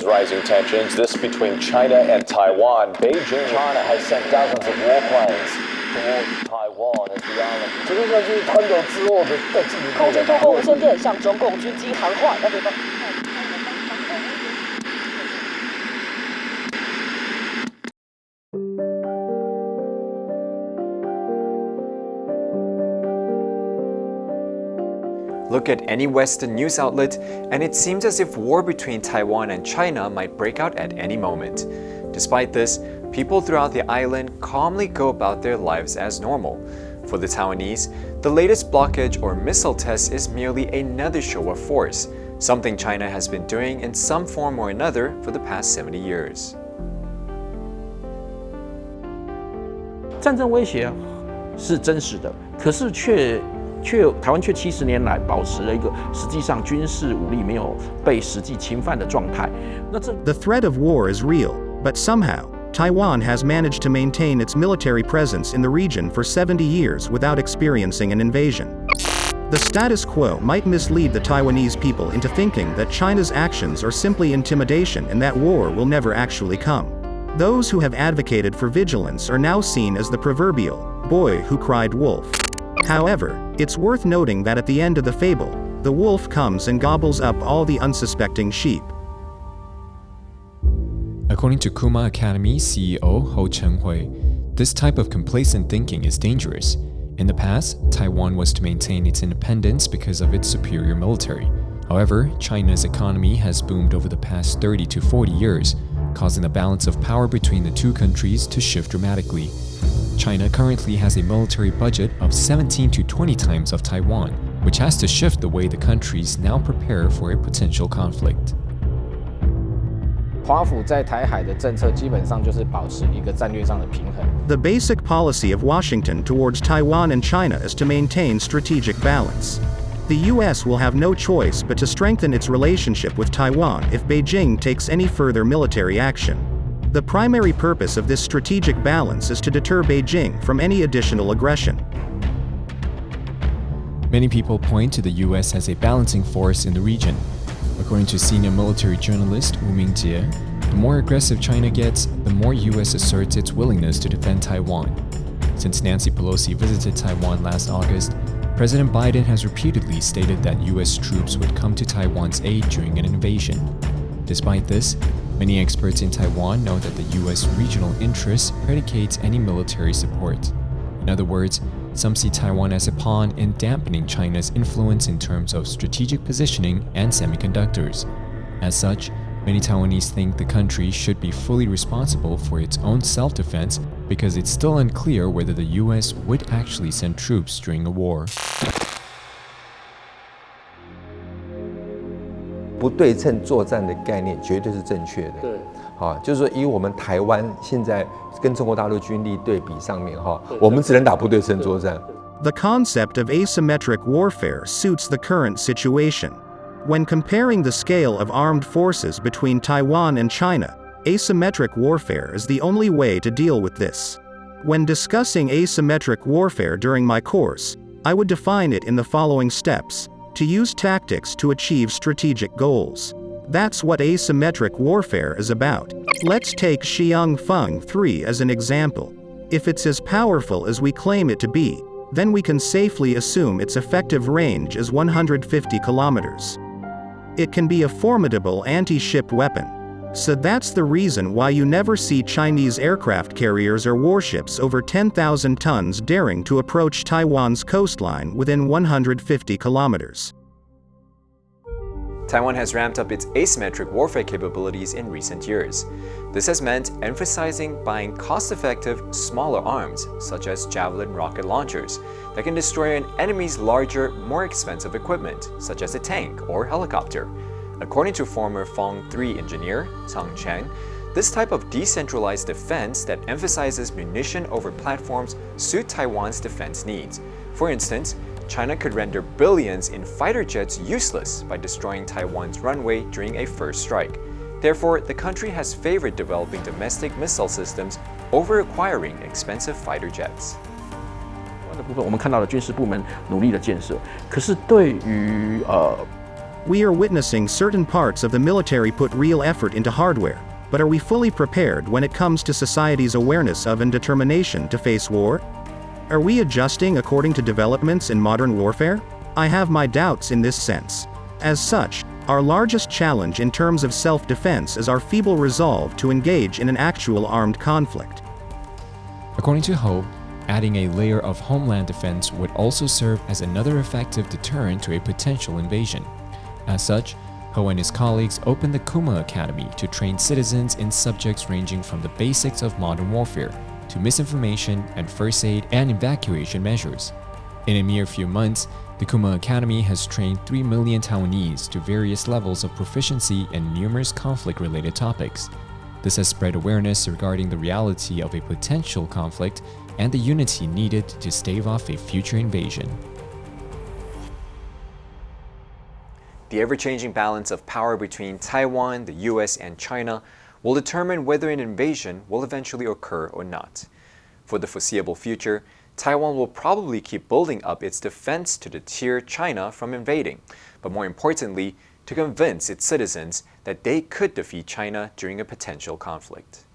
with rising tensions, this between China and Taiwan. Beijing, China has sent dozens of warplanes towards Taiwan as the island. 这个就是吞斗之后的纪律。空军透过无线电向中共军机喊话，那对方。Look at any Western news outlet, and it seems as if war between Taiwan and China might break out at any moment. Despite this, people throughout the island calmly go about their lives as normal. For the Taiwanese, the latest blockage or missile test is merely another show of force, something China has been doing in some form or another for the past 70 years. 战争威胁是真实的，可是台湾却70年来保持了一个实际上军事武力没有被实际侵犯的状态。The threat of war is real, but somehow, Taiwan has managed to maintain its military presence in the region for 70 years without experiencing an invasion. The status quo might mislead the Taiwanese people into thinking that China's actions are simply intimidation and that war will never actually come. Those who have advocated for vigilance are now seen as the proverbial boy who cried wolf. However, it's worth noting that at the end of the fable, the wolf comes and gobbles up all the unsuspecting sheep. According to Kuma Academy CEO Ho Cheng-hui, this type of complacent thinking is dangerous. In the past, Taiwan was to maintain its independence because of its superior military. However, China's economy has boomed over the past 30 to 40 years, causing the balance of power between the two countries to shift dramatically. China currently has a military budget of 17 to 20 times of Taiwan, which has to shift the way the countries now prepare for a potential conflict. 华府在台海的政策基本上就是保持一个战略上的平衡。The basic policy of Washington towards Taiwan and China is to maintain strategic balance. The U.S. will have no choice but to strengthen its relationship with Taiwan if Beijing takes any further military action. The primary purpose of this strategic balance is to deter Beijing from any additional aggression. Many people point to the U.S. as a balancing force in the region. According to senior military journalist Wu Mingjie, the more aggressive China gets, the more U.S. asserts its willingness to defend Taiwan. Since Nancy Pelosi visited Taiwan last August, President Biden has repeatedly stated that U.S. troops would come to Taiwan's aid during an invasion. Despite this, many experts in Taiwan know that the U.S. regional interest predicates any military support. In other words, some see Taiwan as a pawn in dampening China's influence in terms of strategic positioning and semiconductors. As such, many Taiwanese think the country should be fully responsible for its own self-defense because it's still unclear whether the U.S. would actually send troops during a war. 不对称作战的概念绝对是正确的。对，就是说以我们台湾现在跟中国大陆军力对比上面，我们只能打不对称作战。The concept of asymmetric warfare suits the current situation. When comparing the scale of armed forces between Taiwan and China, asymmetric warfare is the only way to deal with this. When discussing asymmetric warfare during my course, I would define it in the following steps: to use tactics to achieve strategic goals. That's what asymmetric warfare is about. Let's take Xiang Feng 3 as an example. If it's as powerful as we claim it to be, then we can safely assume its effective range is 150 kilometers. It can be a formidable anti-ship weapon. So that's the reason why you never see Chinese aircraft carriers or warships over 10,000 tons daring to approach Taiwan's coastline within 150 kilometers. Taiwan has ramped up its asymmetric warfare capabilities in recent years. This has meant emphasizing buying cost-effective, smaller arms, such as Javelin rocket launchers, that can destroy an enemy's larger, more expensive equipment, such as a tank or helicopter. According to former Fong 3 engineer, Tang Chen, this type of decentralized defense that emphasizes munition over platforms suit Taiwan's defense needs. For instance, China could render billions in fighter jets useless by destroying Taiwan's runway during a first strike. Therefore, the country has favored developing domestic missile systems over acquiring expensive fighter jets. 的部分，我们看到了军事部门努力的建设，可是对于 We are witnessing certain parts of the military put real effort into hardware, but are we fully prepared when it comes to society's awareness of and determination to face war? Are we adjusting according to developments in modern warfare? I have my doubts in this sense. As such, our largest challenge in terms of self-defense is our feeble resolve to engage in an actual armed conflict. According to Ho, adding a layer of homeland defense would also serve as another effective deterrent to a potential invasion. As such, Ho and his colleagues opened the Kuma Academy to train citizens in subjects ranging from the basics of modern warfare to misinformation and first aid and evacuation measures. In a mere few months, the Kuma Academy has trained 3 million Taiwanese to various levels of proficiency in numerous conflict-related topics. This has spread awareness regarding the reality of a potential conflict and the unity needed to stave off a future invasion. The ever-changing balance of power between Taiwan, the US, and China will determine whether an invasion will eventually occur or not. For the foreseeable future, Taiwan will probably keep building up its defense to deter China from invading, but more importantly, to convince its citizens that they could defeat China during a potential conflict.